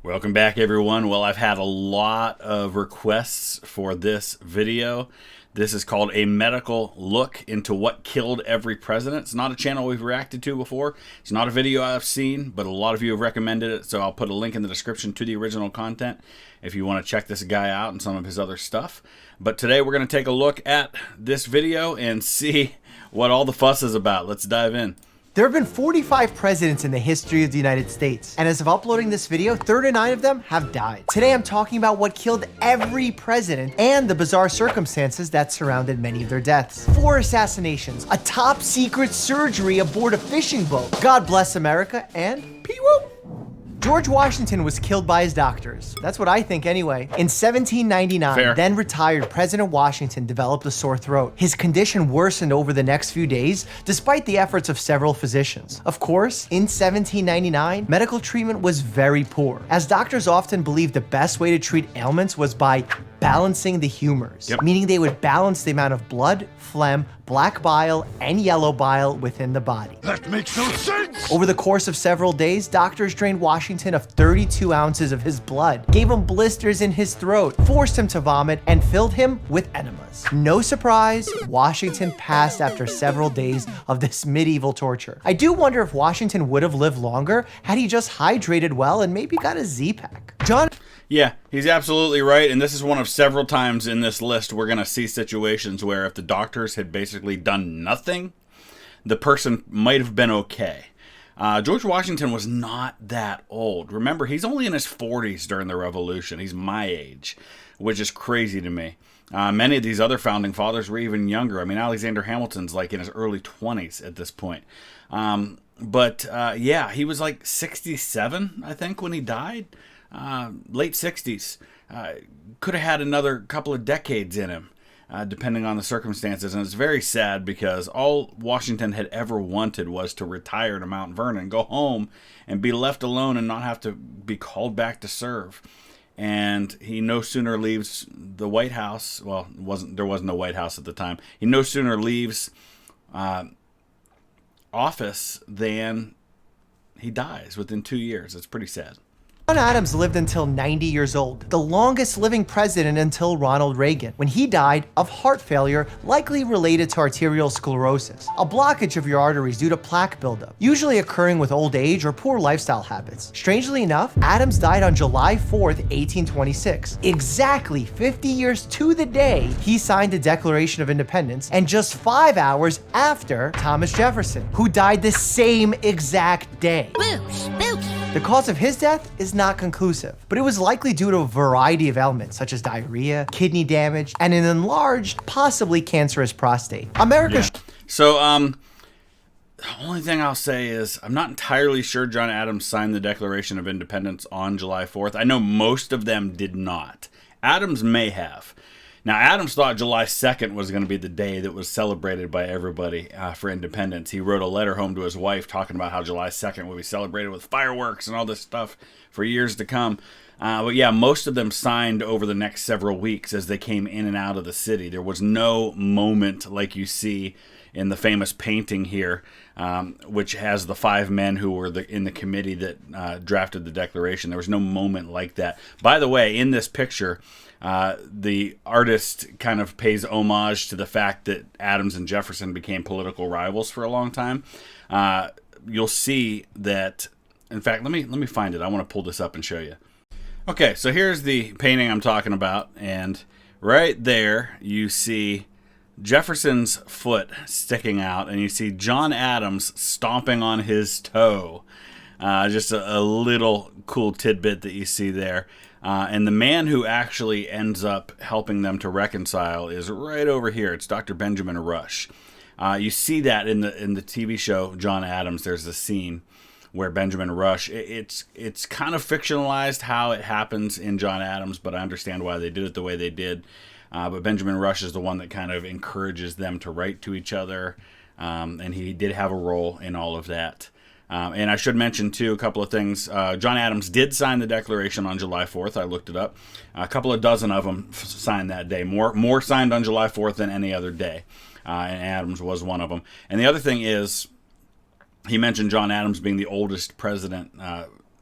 Welcome back, everyone. Well, I've had a lot of requests for this video. This is called A Medical Look into What Killed Every President. It's not a channel we've reacted to before. It's not a video I've seen, but a lot of you have recommended it, so I'll put a link in the description to the original content if you want to check this guy out and some of his other stuff. But today we're going to take a look at this video and see what all the fuss is about. Let's dive in. There have been 45 presidents in the history of the United States, and as of uploading this video, 39 of them have died. Today I'm talking about what killed every president and the bizarre circumstances that surrounded many of their deaths. 4 assassinations, a top secret surgery aboard a fishing boat, God bless America, and pee-whoop! George Washington was killed by his doctors. That's what I think anyway. In 1799, Fair. Then retired President Washington developed a sore throat. His condition worsened over the next few days, despite the efforts of several physicians. Of course, in 1799, medical treatment was very poor, as doctors often believed the best way to treat ailments was by balancing the humors, meaning they would balance the amount of blood, phlegm, black bile, and yellow bile within the body. That makes no sense! Over the course of several days, doctors drained Washington of 32 ounces of his blood, gave him blisters in his throat, forced him to vomit, and filled him with enemas. No surprise, Washington passed after several days of this medieval torture. I do wonder if Washington would have lived longer had he just hydrated well and maybe got a Z-Pack. Yeah, he's absolutely right, and this is one of several times in this list we're going to see situations where if the doctors had basically done nothing, the person might have been okay. George Washington was not that old. Remember, he's only in his 40s during the Revolution. He's my age, which is crazy to me. Many of these other founding fathers were even younger. I mean, Alexander Hamilton's like in his early 20s at this point. Yeah, he was like 67, I think, when he died. Late 60s. Could have had another couple of decades in him, depending on the circumstances. And it's very sad because all Washington had ever wanted was to retire to Mount Vernon, go home and be left alone and not have to be called back to serve. And he no sooner leaves the White House. Well, there wasn't a White House at the time. He no sooner leaves office than he dies within 2 years. It's pretty sad. John Adams lived until 90 years old, the longest living president until Ronald Reagan, when he died of heart failure likely related to arterial sclerosis, a blockage of your arteries due to plaque buildup, usually occurring with old age or poor lifestyle habits. Strangely enough, Adams died on July 4th, 1826. Exactly 50 years to the day he signed the Declaration of Independence, and just 5 hours after Thomas Jefferson, who died the same exact day. The cause of his death is not conclusive, but it was likely due to a variety of ailments such as diarrhea, kidney damage, and an enlarged, possibly cancerous prostate. So, the only thing I'll say is I'm not entirely sure John Adams signed the Declaration of Independence on July 4th. I know most of them did not. Adams may have. Now, Adams thought July 2nd was going to be the day that was celebrated by everybody for independence. He wrote a letter home to his wife talking about how July 2nd would be celebrated with fireworks and all this stuff for years to come. But yeah, most of them signed over the next several weeks as they came in and out of the city. There was no moment like you see in the famous painting here, which has the 5 men who were in the committee that drafted the Declaration. There was no moment like that. By the way, in this picture, the artist kind of pays homage to the fact that Adams and Jefferson became political rivals for a long time. You'll see that, in fact, let me find it. I want to pull this up and show you. Okay, so here's the painting I'm talking about, and right there you see Jefferson's foot sticking out, and you see John Adams stomping on his toe. Just a little cool tidbit that you see there. And the man who actually ends up helping them to reconcile is right over here. It's Dr. Benjamin Rush. You see that in the TV show John Adams. There's a scene where Benjamin Rush, it's kind of fictionalized how it happens in John Adams, but I understand why they did it the way they did. But Benjamin Rush is the one that kind of encourages them to write to each other, and he did have a role in all of that. And I should mention, too, a couple of things. John Adams did sign the Declaration on July 4th. I looked it up. A couple of dozen of them signed that day. More signed on July 4th than any other day. And Adams was one of them. And the other thing is, he mentioned John Adams being the oldest president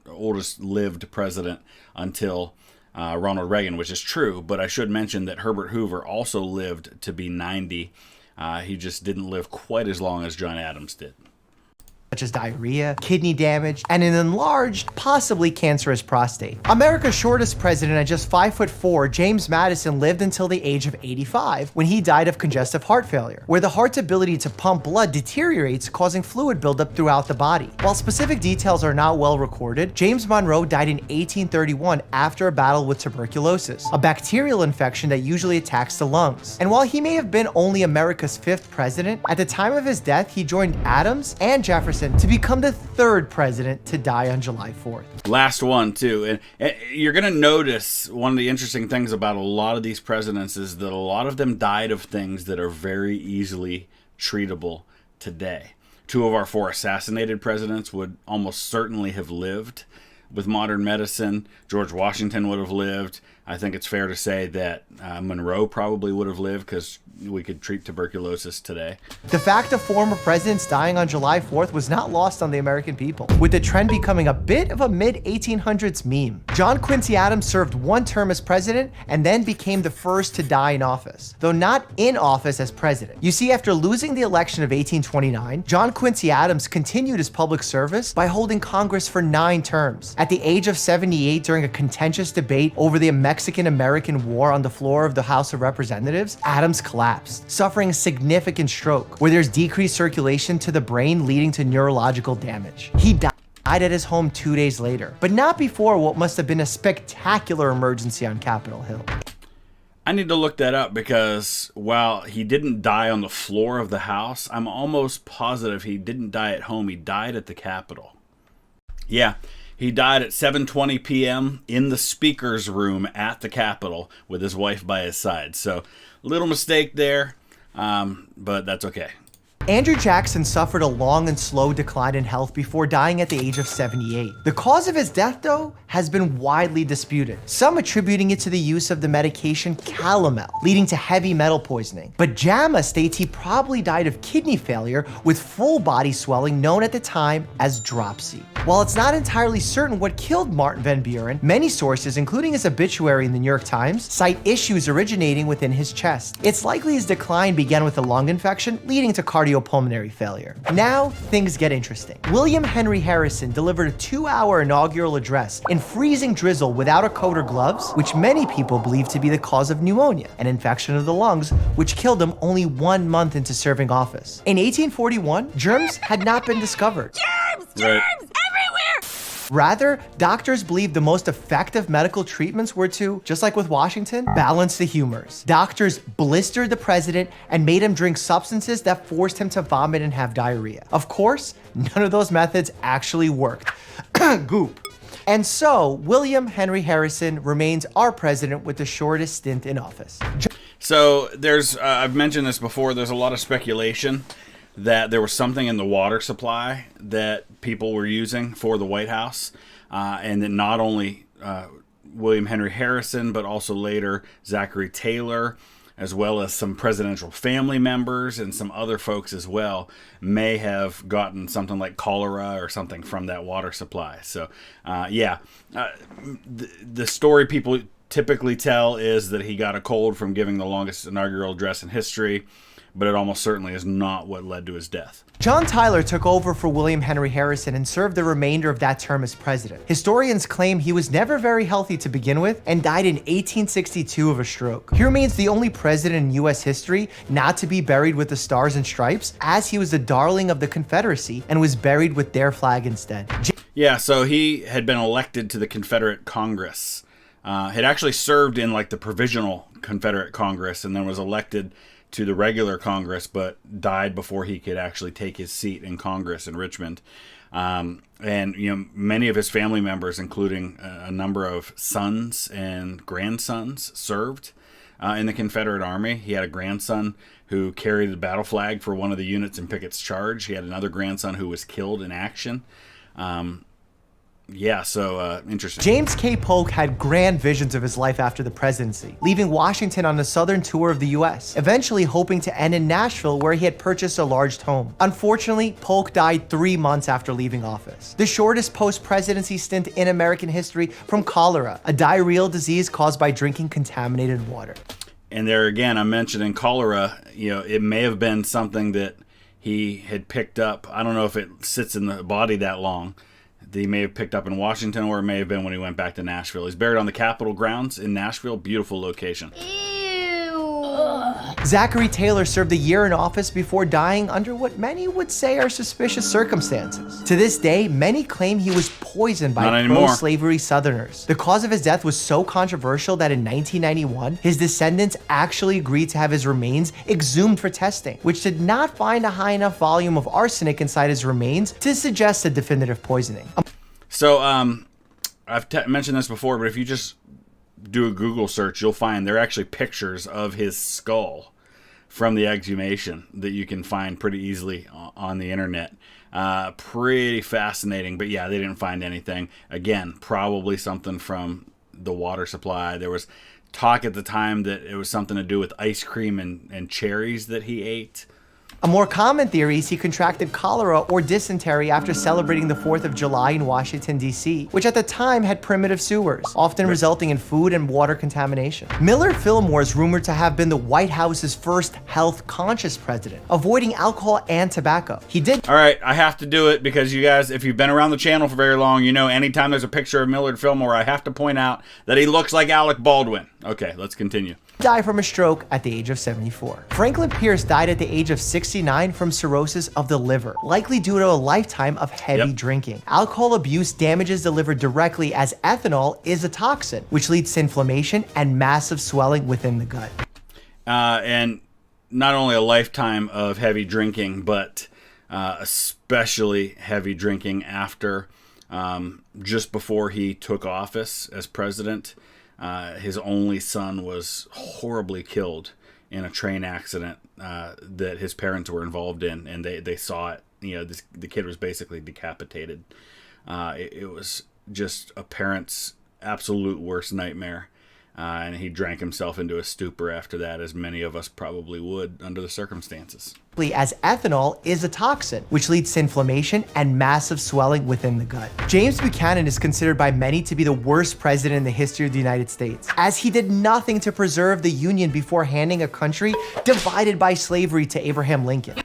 oldest lived president until Ronald Reagan, which is true. But I should mention that Herbert Hoover also lived to be 90. He just didn't live quite as long as John Adams did. Such as diarrhea, kidney damage, and an enlarged, possibly cancerous prostate. America's shortest president at just 5'4", James Madison lived until the age of 85 when he died of congestive heart failure, where the heart's ability to pump blood deteriorates, causing fluid buildup throughout the body. While specific details are not well recorded, James Monroe died in 1831 after a battle with tuberculosis, a bacterial infection that usually attacks the lungs. And while he may have been only America's 5th president, at the time of his death, he joined Adams and Jefferson to become the 3rd president to die on July 4th. Last one, too. And you're going to notice one of the interesting things about a lot of these presidents is that a lot of them died of things that are very easily treatable today. 2 of our 4 assassinated presidents would almost certainly have lived with modern medicine. George Washington would have lived. I think it's fair to say that Monroe probably would have lived because we could treat tuberculosis today. The fact of former presidents dying on July 4th was not lost on the American people, with the trend becoming a bit of a mid-1800s meme. John Quincy Adams served 1 term as president and then became the first to die in office, though not in office as president. You see, after losing the election of 1829, John Quincy Adams continued his public service by holding Congress for 9 terms. At the age of 78, during a contentious debate over the Mexican-American War on the floor of the House of Representatives, Adams collapsed, suffering a significant stroke, where there's decreased circulation to the brain leading to neurological damage. He died at his home 2 days later, but not before what must have been a spectacular emergency on Capitol Hill. I need to look that up because while he didn't die on the floor of the House, I'm almost positive he didn't die at home. He died at the Capitol. Yeah. He died at 7:20 p.m. in the speaker's room at the Capitol with his wife by his side. So, little mistake there, but that's okay. Andrew Jackson suffered a long and slow decline in health before dying at the age of 78. The cause of his death, though, has been widely disputed, some attributing it to the use of the medication calomel, leading to heavy metal poisoning. But JAMA states he probably died of kidney failure with full body swelling known at the time as dropsy. While it's not entirely certain what killed Martin Van Buren, many sources, including his obituary in the New York Times, cite issues originating within his chest. It's likely his decline began with a lung infection, leading to cardiopulmonary failure. Now, things get interesting. William Henry Harrison delivered a 2-hour inaugural address in freezing drizzle without a coat or gloves, which many people believe to be the cause of pneumonia, an infection of the lungs, which killed him only 1 month into serving office. In 1841, germs had not been discovered. Germs! Germs! Everywhere! Rather, doctors believed the most effective medical treatments were to, just like with Washington, balance the humors. Doctors blistered the president and made him drink substances that forced him to vomit and have diarrhea. Of course, none of those methods actually worked. Goop. And so, William Henry Harrison remains our president with the shortest stint in office. So there's, I've mentioned this before, there's a lot of speculation that there was something in the water supply that people were using for the White House, and that not only William Henry Harrison, but also later Zachary Taylor, as well as some presidential family members and some other folks as well, may have gotten something like cholera or something from that water supply. So, the story people typically tell is that he got a cold from giving the longest inaugural address in history, but it almost certainly is not what led to his death. John Tyler took over for William Henry Harrison and served the remainder of that term as president. Historians claim he was never very healthy to begin with and died in 1862 of a stroke. He remains the only president in U.S. history not to be buried with the Stars and Stripes, as he was the darling of the Confederacy and was buried with their flag instead. Yeah, so he had been elected to the Confederate Congress. Had actually served in like the Provisional Confederate Congress and then was elected to the regular Congress, but died before he could actually take his seat in Congress in Richmond. And many of his family members, including a number of sons and grandsons, served in the Confederate Army. He had a grandson who carried the battle flag for one of the units in Pickett's charge. He had another grandson who was killed in action. Yeah, so interesting. James K. Polk had grand visions of his life after the presidency, leaving Washington on a southern tour of the U.S., eventually hoping to end in Nashville, where he had purchased a large home. Unfortunately, Polk died 3 months after leaving office, the shortest post-presidency stint in American history, from cholera, a diarrheal disease caused by drinking contaminated water. And there again, I'm mentioning cholera. It may have been something that he had picked up. I don't know if it sits in the body that long. He may have picked up in Washington, or it may have been when he went back to Nashville. He's buried on the Capitol grounds in Nashville. Beautiful location. Zachary Taylor served a year in office before dying under what many would say are suspicious circumstances. To this day, many claim he was poisoned by pro-slavery Southerners. The cause of his death was so controversial that in 1991, his descendants actually agreed to have his remains exhumed for testing, which did not find a high enough volume of arsenic inside his remains to suggest a definitive poisoning. So, I've mentioned this before, but if you just do a Google search, you'll find there are actually pictures of his skull from the exhumation that you can find pretty easily on the internet. Pretty fascinating, but yeah, they didn't find anything. Again, probably something from the water supply. There was talk at the time that it was something to do with ice cream and cherries that he ate. A more common theory is he contracted cholera or dysentery after celebrating the 4th of July in Washington, D.C., which at the time had primitive sewers, often resulting in food and water contamination. Millard Fillmore is rumored to have been the White House's first health-conscious president, avoiding alcohol and tobacco. He did— All right, I have to do it because you guys, if you've been around the channel for very long, you know anytime there's a picture of Millard Fillmore, I have to point out that he looks like Alec Baldwin. Okay, let's continue. Died from a stroke at the age of 74. Franklin Pierce died at the age of 69 from cirrhosis of the liver, likely due to a lifetime of heavy drinking. Alcohol abuse damages the liver directly, as ethanol is a toxin, which leads to inflammation and massive swelling within the gut. And not only a lifetime of heavy drinking, but especially heavy drinking after, just before he took office as president. His only son was horribly killed in a train accident that his parents were involved in, and they saw it. The kid was basically decapitated. It was just a parent's absolute worst nightmare. And he drank himself into a stupor after that, as many of us probably would under the circumstances. As ethanol is a toxin, which leads to inflammation and massive swelling within the gut. James Buchanan is considered by many to be the worst president in the history of the United States, as he did nothing to preserve the Union before handing a country divided by slavery to Abraham Lincoln.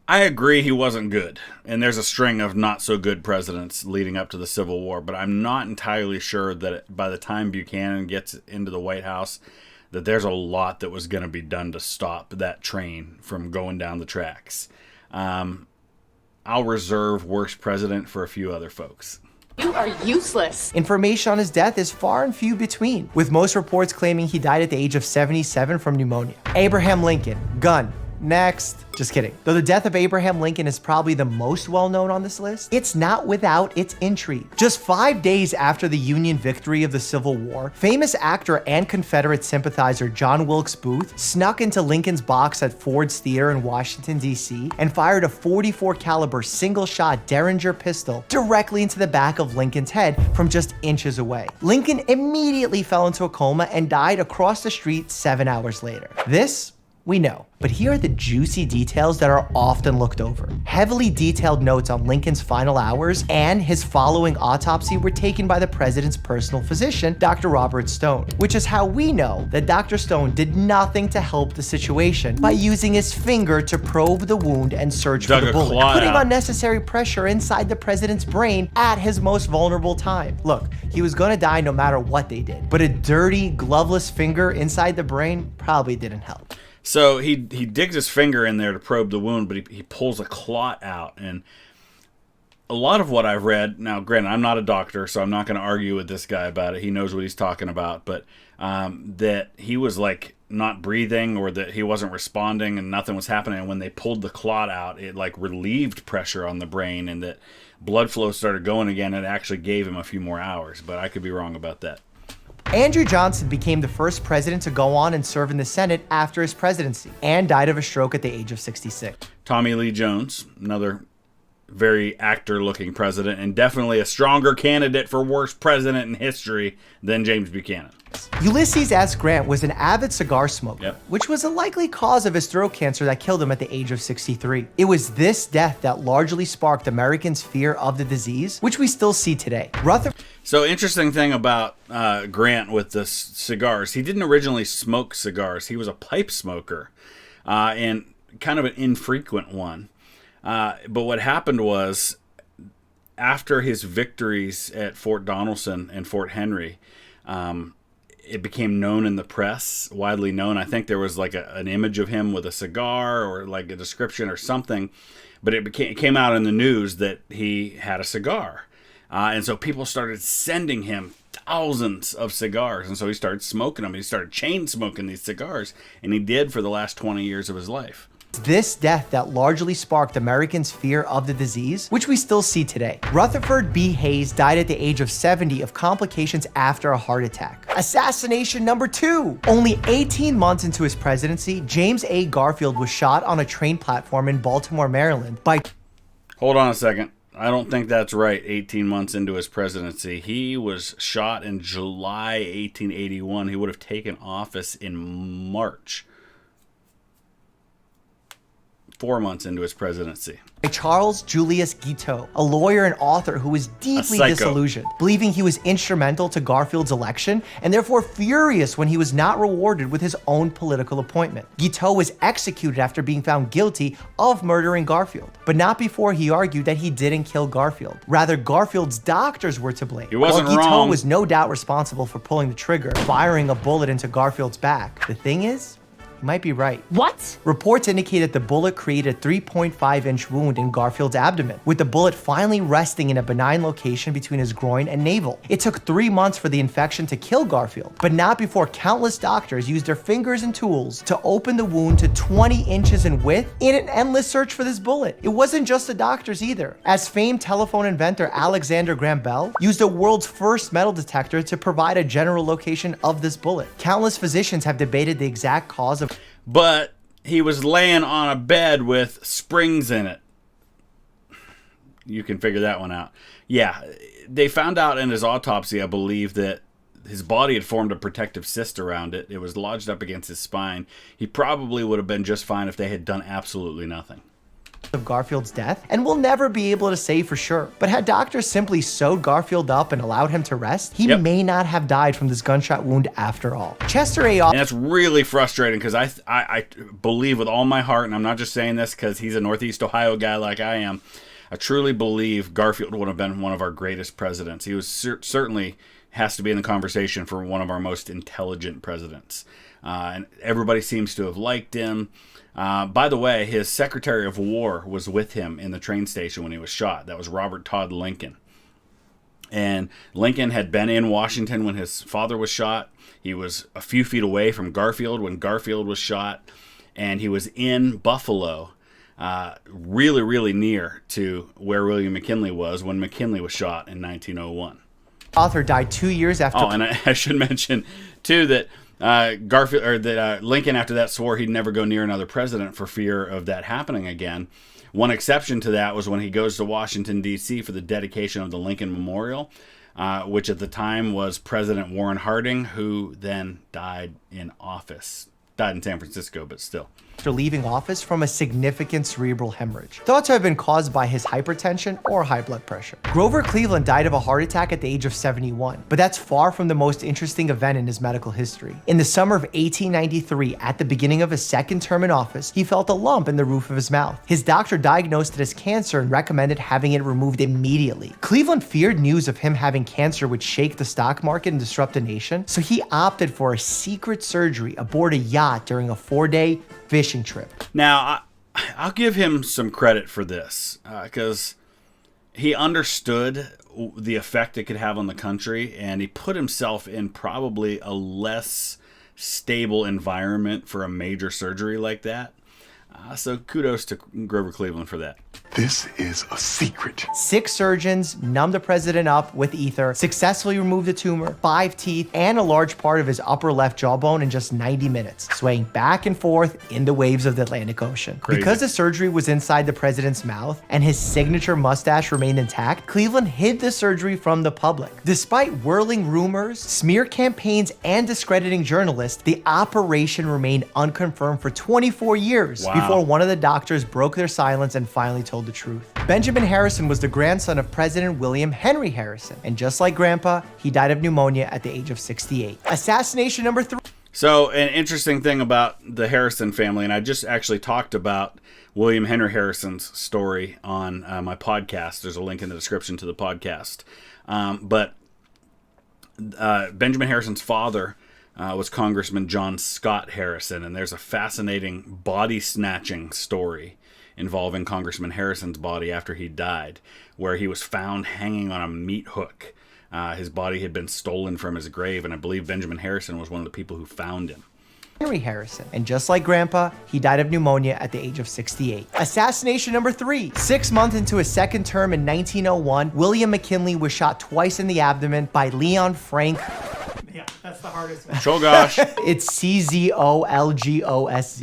I agree he wasn't good, and there's a string of not so good presidents leading up to the Civil War, but I'm not entirely sure that by the time Buchanan gets into the White House that there's a lot that was going to be done to stop that train from going down the tracks. I'll reserve worst president for a few other folks. You are useless. Information on his death is far and few between, with most reports claiming he died at the age of 77 from pneumonia. Abraham Lincoln, gun. Next. Just kidding. Though the death of Abraham Lincoln is probably the most well-known on this list, it's not without its intrigue. Just 5 days after the Union victory of the Civil War, famous actor and Confederate sympathizer John Wilkes Booth snuck into Lincoln's box at Ford's Theater in Washington, D.C., and fired a .44 caliber single-shot Derringer pistol directly into the back of Lincoln's head from just inches away. Lincoln immediately fell into a coma and died across the street 7 hours later. This we know. But here are the juicy details that are often looked over. Heavily detailed notes on Lincoln's final hours and his following autopsy were taken by the president's personal physician, Dr. Robert Stone, which is how we know that Dr. Stone did nothing to help the situation by using his finger to probe the wound and search for the bullet, putting unnecessary pressure inside the president's brain at his most vulnerable time. Look, he was gonna die no matter what they did, but a dirty, gloveless finger inside the brain probably didn't help. So he digs his finger in there to probe the wound, but he pulls a clot out. And a lot of what I've read, now granted, I'm not a doctor, so I'm not going to argue with this guy about it. He knows what he's talking about. But that he was like not breathing, or that he wasn't responding and nothing was happening. And when they pulled the clot out, it like relieved pressure on the brain, and that blood flow started going again. And it actually gave him a few more hours, but I could be wrong about that. Andrew Johnson became the first president to go on and serve in the Senate after his presidency, and died of a stroke at the age of 66. Tommy Lee Jones, another very actor-looking president, and definitely a stronger candidate for worst president in history than James Buchanan. Ulysses S. Grant was an avid cigar smoker, Yep. which was a likely cause of his throat cancer that killed him at the age of 63. It was this death that largely sparked Americans' fear of the disease, which we still see today. So interesting thing about Grant with the cigars, he didn't originally smoke cigars. He was a pipe smoker, and kind of an infrequent one. But what happened was, after his victories at Fort Donelson and Fort Henry, it became known in the press, widely known. I think there was like an image of him with a cigar or like a description or something, but it came out in the news that he had a cigar. And so people started sending him thousands of cigars, and so he started smoking them. He started chain smoking these cigars, and he did for the last 20 years of his life. This death that largely sparked Americans' fear of the disease, which we still see today. Rutherford B. Hayes died at the age of 70 of complications after a heart attack. Assassination number 2. Only 18 months into his presidency, James A. Garfield was shot on a train platform in Baltimore, Maryland by... Hold on a second. I don't think that's right. 18 months into his presidency. He was shot in July 1881. He would have taken office in March. 4 months into his presidency. Charles Julius Guiteau, a lawyer and author who was deeply disillusioned, believing he was instrumental to Garfield's election and therefore furious when he was not rewarded with his own political appointment. Guiteau was executed after being found guilty of murdering Garfield, but not before he argued that he didn't kill Garfield. Rather, Garfield's doctors were to blame. He wasn't While Guiteau wrong. was no doubt responsible for pulling the trigger, firing a bullet into Garfield's back. The thing is, might be right. What? Reports indicate that the bullet created a 3.5-inch wound in Garfield's abdomen, with the bullet finally resting in a benign location between his groin and navel. It took 3 months for the infection to kill Garfield, but not before countless doctors used their fingers and tools to open the wound to 20 inches in width in an endless search for this bullet. It wasn't just the doctors either, as famed telephone inventor Alexander Graham Bell used the world's first metal detector to provide a general location of this bullet. Countless physicians have debated the exact cause of... But he was laying on a bed with springs in it. You can figure that one out. Yeah, they found out in his autopsy, I believe, that his body had formed a protective cyst around it. It was lodged up against his spine. He probably would have been just fine if they had done absolutely nothing. Of Garfield's death, and we'll never be able to say for sure. But had doctors simply sewed Garfield up and allowed him to rest, he may not have died from this gunshot wound after all. Chester A. And that's really frustrating, because I believe with all my heart, and I'm not just saying this because he's a Northeast Ohio guy like I am, I truly believe Garfield would have been one of our greatest presidents. He was certainly has to be in the conversation for one of our most intelligent presidents. And everybody seems to have liked him. By the way, his Secretary of War was with him in the train station when he was shot. That was Robert Todd Lincoln. And Lincoln had been in Washington when his father was shot. He was a few feet away from Garfield when Garfield was shot. And he was in Buffalo, really, really near to where William McKinley was when McKinley was shot in 1901. Author died 2 years after... Oh, and I should mention, too, that Lincoln after that swore he'd never go near another president for fear of that happening again. One exception to that was when he goes to Washington, D.C. for the dedication of the Lincoln Memorial, which at the time was President Warren Harding, who then died in office. Died in San Francisco, but still. After leaving office from a significant cerebral hemorrhage, thought to have been caused by his hypertension or high blood pressure. Grover Cleveland died of a heart attack at the age of 71, but that's far from the most interesting event in his medical history. In the summer of 1893, at the beginning of his second term in office, he felt a lump in the roof of his mouth. His doctor diagnosed it as cancer and recommended having it removed immediately. Cleveland feared news of him having cancer would shake the stock market and disrupt the nation, so he opted for a secret surgery aboard a yacht during a 4-day fishing trip. Now, I'll give him some credit for this, because he understood the effect it could have on the country, and he put himself in probably a less stable environment for a major surgery like that. So kudos to Grover Cleveland for that. This is a secret. 6 surgeons numbed the president up with ether, successfully removed the tumor, 5 teeth, and a large part of his upper left jawbone in just 90 minutes, swaying back and forth in the waves of the Atlantic Ocean. Crazy. Because the surgery was inside the president's mouth and his signature mustache remained intact, Cleveland hid the surgery from the public. Despite whirling rumors, smear campaigns, and discrediting journalists, the operation remained unconfirmed for 24 years before one of the doctors broke their silence and finally told the truth. Benjamin Harrison was the grandson of President William Henry Harrison, and just like Grandpa, he died of pneumonia at the age of 68. Assassination number 3. So an interesting thing about the Harrison family, and I just actually talked about William Henry Harrison's story on my podcast. There's a link in the description to the podcast. But Benjamin Harrison's father was Congressman John Scott Harrison, and there's a fascinating body snatching story involving Congressman Harrison's body after he died, where he was found hanging on a meat hook. His body had been stolen from his grave, and I believe Benjamin Harrison was one of the people who found him. Henry Harrison, and just like Grandpa, he died of pneumonia at the age of 68. Assassination number 3. 6 months into his second term in 1901, William McKinley was shot twice in the abdomen by Leon Frank. Yeah, that's the hardest one. Czolgosz. It's Czolgosz.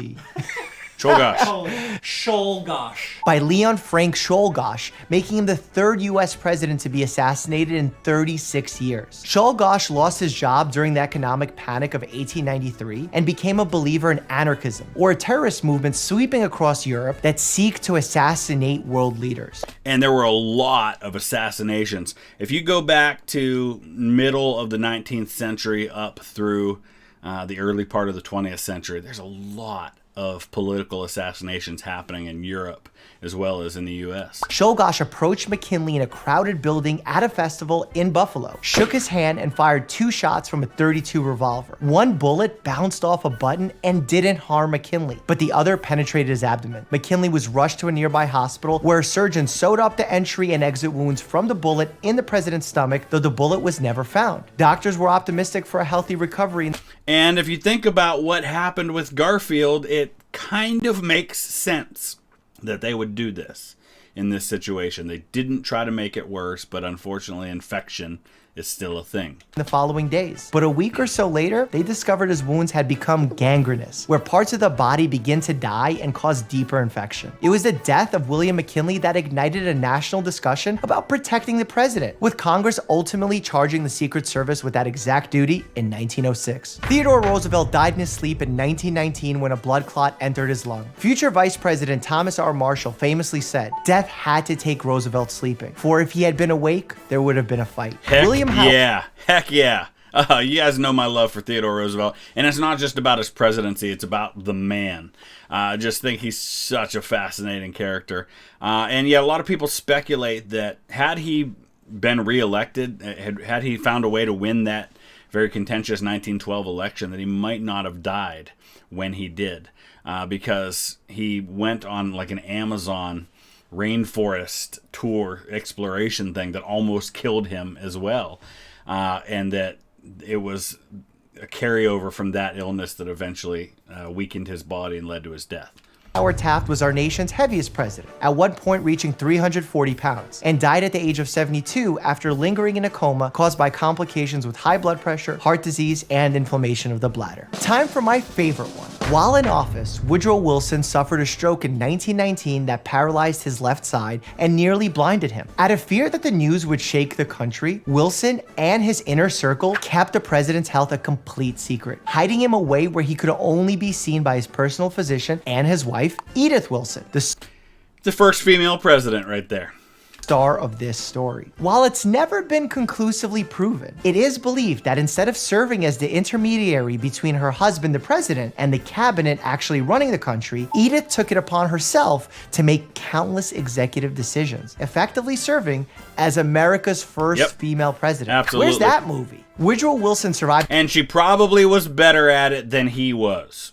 Czolgosz. Czolgosz. By Leon Frank Czolgosz, making him the 3rd U.S. president to be assassinated in 36 years. Czolgosz lost his job during the economic panic of 1893 and became a believer in anarchism, or a terrorist movement sweeping across Europe that seek to assassinate world leaders. And there were a lot of assassinations. If you go back to middle of the 19th century up through the early part of the 20th century, there's a lot of political assassinations happening in Europe as well as in the U.S. Czolgosz approached McKinley in a crowded building at a festival in Buffalo, shook his hand, and fired 2 shots from a .32 revolver. One bullet bounced off a button and didn't harm McKinley, but the other penetrated his abdomen. McKinley was rushed to a nearby hospital where a surgeon sewed up the entry and exit wounds from the bullet in the president's stomach, though the bullet was never found. Doctors were optimistic for a healthy recovery. And if you think about what happened with Garfield, it kind of makes sense that they would do this in this situation. They didn't try to make it worse, but unfortunately infection is still a thing. The following days. But a week or so later, they discovered his wounds had become gangrenous, where parts of the body begin to die and cause deeper infection. It was the death of William McKinley that ignited a national discussion about protecting the president, with Congress ultimately charging the Secret Service with that exact duty in 1906. Theodore Roosevelt died in his sleep in 1919 when a blood clot entered his lung. Future Vice President Thomas R. Marshall famously said, "Death had to take Roosevelt sleeping, for if he had been awake, there would have been a fight." Heck yeah. You guys know my love for Theodore Roosevelt, and it's not just about his presidency, it's about the man. I just think he's such a fascinating character. And yeah, a lot of people speculate that had he been reelected, had he found a way to win that very contentious 1912 election, that he might not have died when he did, because he went on like an Amazon rainforest tour exploration thing that almost killed him as well, and that it was a carryover from that illness that eventually weakened his body and led to his death. Taft was our nation's heaviest president, at one point reaching 340 pounds, and died at the age of 72 after lingering in a coma caused by complications with high blood pressure, heart disease, and inflammation of the bladder. Time for my favorite one. While in office, Woodrow Wilson suffered a stroke in 1919 that paralyzed his left side and nearly blinded him. Out of fear that the news would shake the country, Wilson and his inner circle kept the president's health a complete secret, hiding him away where he could only be seen by his personal physician and his wife, Edith Wilson, the first female president right there. Star of this story. While it's never been conclusively proven, it is believed that instead of serving as the intermediary between her husband, the president, and the cabinet actually running the country, Edith took it upon herself to make countless executive decisions, effectively serving as America's first female president. Absolutely. Where's that movie? Woodrow Wilson survived. And she probably was better at it than he was.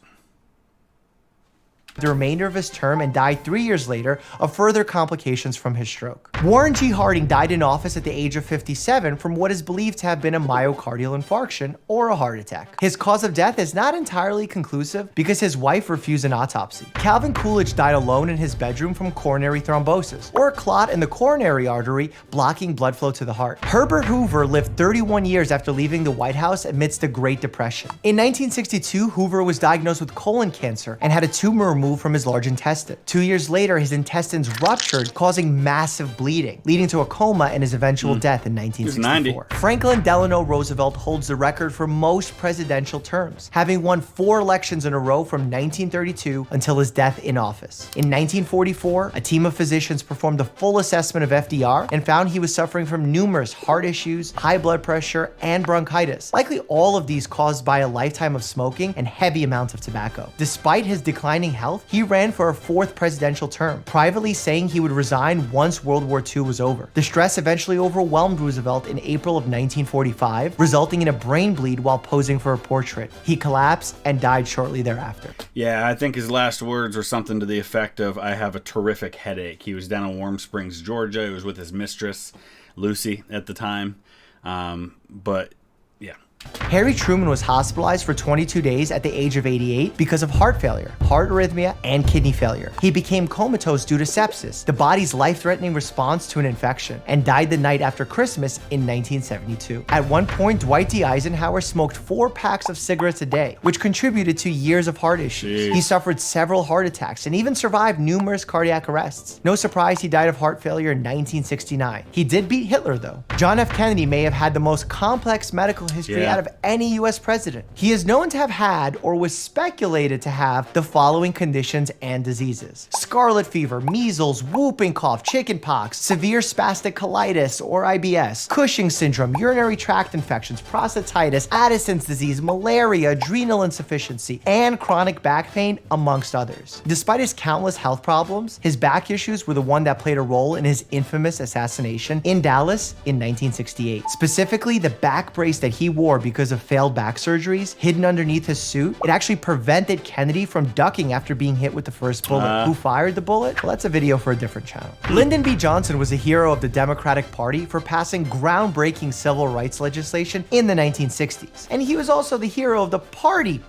the remainder of his term and died 3 years later of further complications from his stroke. Warren G. Harding died in office at the age of 57 from what is believed to have been a myocardial infarction or a heart attack. His cause of death is not entirely conclusive because his wife refused an autopsy. Calvin Coolidge died alone in his bedroom from coronary thrombosis, or a clot in the coronary artery blocking blood flow to the heart. Herbert Hoover lived 31 years after leaving the White House amidst the Great Depression. In 1962, Hoover was diagnosed with colon cancer and had a tumor removed from his large intestine. 2 years later, his intestines ruptured, causing massive bleeding, leading to a coma and his eventual death in 1964. Franklin Delano Roosevelt holds the record for most presidential terms, having won 4 elections in a row from 1932 until his death in office. In 1944, a team of physicians performed a full assessment of FDR and found he was suffering from numerous heart issues, high blood pressure, and bronchitis, likely all of these caused by a lifetime of smoking and heavy amounts of tobacco. Despite his declining health, he ran for a 4th presidential term, privately saying he would resign once World War II was over. The stress eventually overwhelmed Roosevelt in April of 1945, resulting in a brain bleed while posing for a portrait. He collapsed and died shortly thereafter. Yeah, I think his last words were something to the effect of, "I have a terrific headache." He was down in Warm Springs, Georgia. He was with his mistress, Lucy, at the time. But yeah. Harry Truman was hospitalized for 22 days at the age of 88 because of heart failure, heart arrhythmia, and kidney failure. He became comatose due to sepsis, the body's life-threatening response to an infection, and died the night after Christmas in 1972. At one point, Dwight D. Eisenhower smoked 4 packs of cigarettes a day, which contributed to years of heart issues. He suffered several heart attacks and even survived numerous cardiac arrests. No surprise he died of heart failure in 1969. He did beat Hitler, though. John F. Kennedy may have had the most complex medical history out of any US president. He is known to have had, or was speculated to have, the following conditions and diseases: scarlet fever, measles, whooping cough, chickenpox, severe spastic colitis or IBS, Cushing syndrome, urinary tract infections, prostatitis, Addison's disease, malaria, adrenal insufficiency, and chronic back pain, amongst others. Despite his countless health problems, his back issues were the one that played a role in his infamous assassination in Dallas in 1968. Specifically, the back brace that he wore because of failed back surgeries hidden underneath his suit, it actually prevented Kennedy from ducking after being hit with the first bullet. Who fired the bullet? Well, that's a video for a different channel. Lyndon B. Johnson was a hero of the Democratic Party for passing groundbreaking civil rights legislation in the 1960s. And he was also the hero of the Party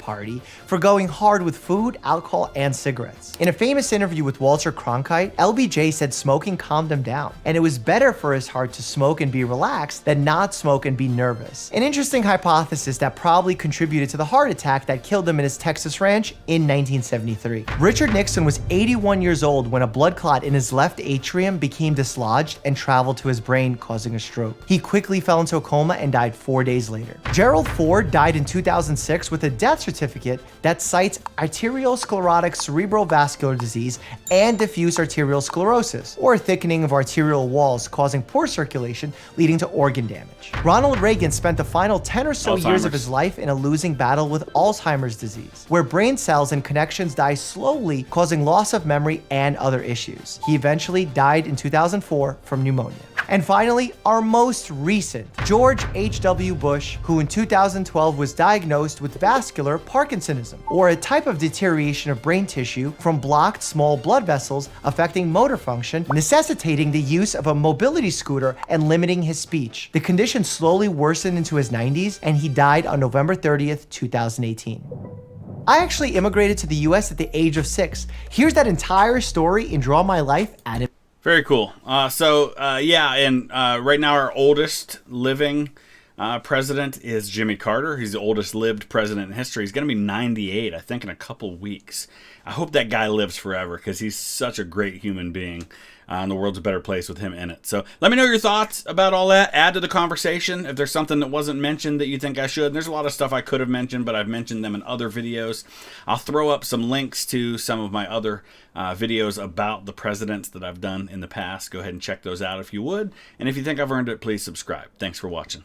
for going hard with food, alcohol, and cigarettes. In a famous interview with Walter Cronkite, LBJ said smoking calmed him down, and it was better for his heart to smoke and be relaxed than not smoke and be nervous. An interesting hypothesis that probably contributed to the heart attack that killed him in his Texas ranch in 1973. Richard Nixon was 81 years old when a blood clot in his left atrium became dislodged and traveled to his brain, causing a stroke. He quickly fell into a coma and died 4 days later. Gerald Ford died in 2006 with a death certificate that cites arteriosclerotic cerebral vascular disease and diffuse arterial sclerosis, or a thickening of arterial walls causing poor circulation leading to organ damage. Ronald Reagan spent the final 10 or so years of his life in a losing battle with Alzheimer's disease, where brain cells and connections die slowly, causing loss of memory and other issues. He eventually died in 2004 from pneumonia. And finally, our most recent, George H.W. Bush, who in 2012 was diagnosed with vascular Parkinsonism, or a type of deterioration of brain tissue from blocked small blood vessels affecting motor function, necessitating the use of a mobility scooter and limiting his speech. The condition slowly worsened into his 90s, and he died on November 30th, 2018. I actually immigrated to the US at the age of 6. Here's that entire story in Draw My Life added. Very cool. Yeah, and right now our oldest living president is Jimmy Carter. He's the oldest lived president in history. He's going to be 98, I think, in a couple weeks. I hope that guy lives forever because he's such a great human being. And the world's a better place with him in it. So let me know your thoughts about all that. Add to the conversation if there's something that wasn't mentioned that you think I should. There's a lot of stuff I could have mentioned, but I've mentioned them in other videos. I'll throw up some links to some of my other videos about the presidents that I've done in the past. Go ahead and check those out if you would. And if you think I've earned it, please subscribe. Thanks for watching.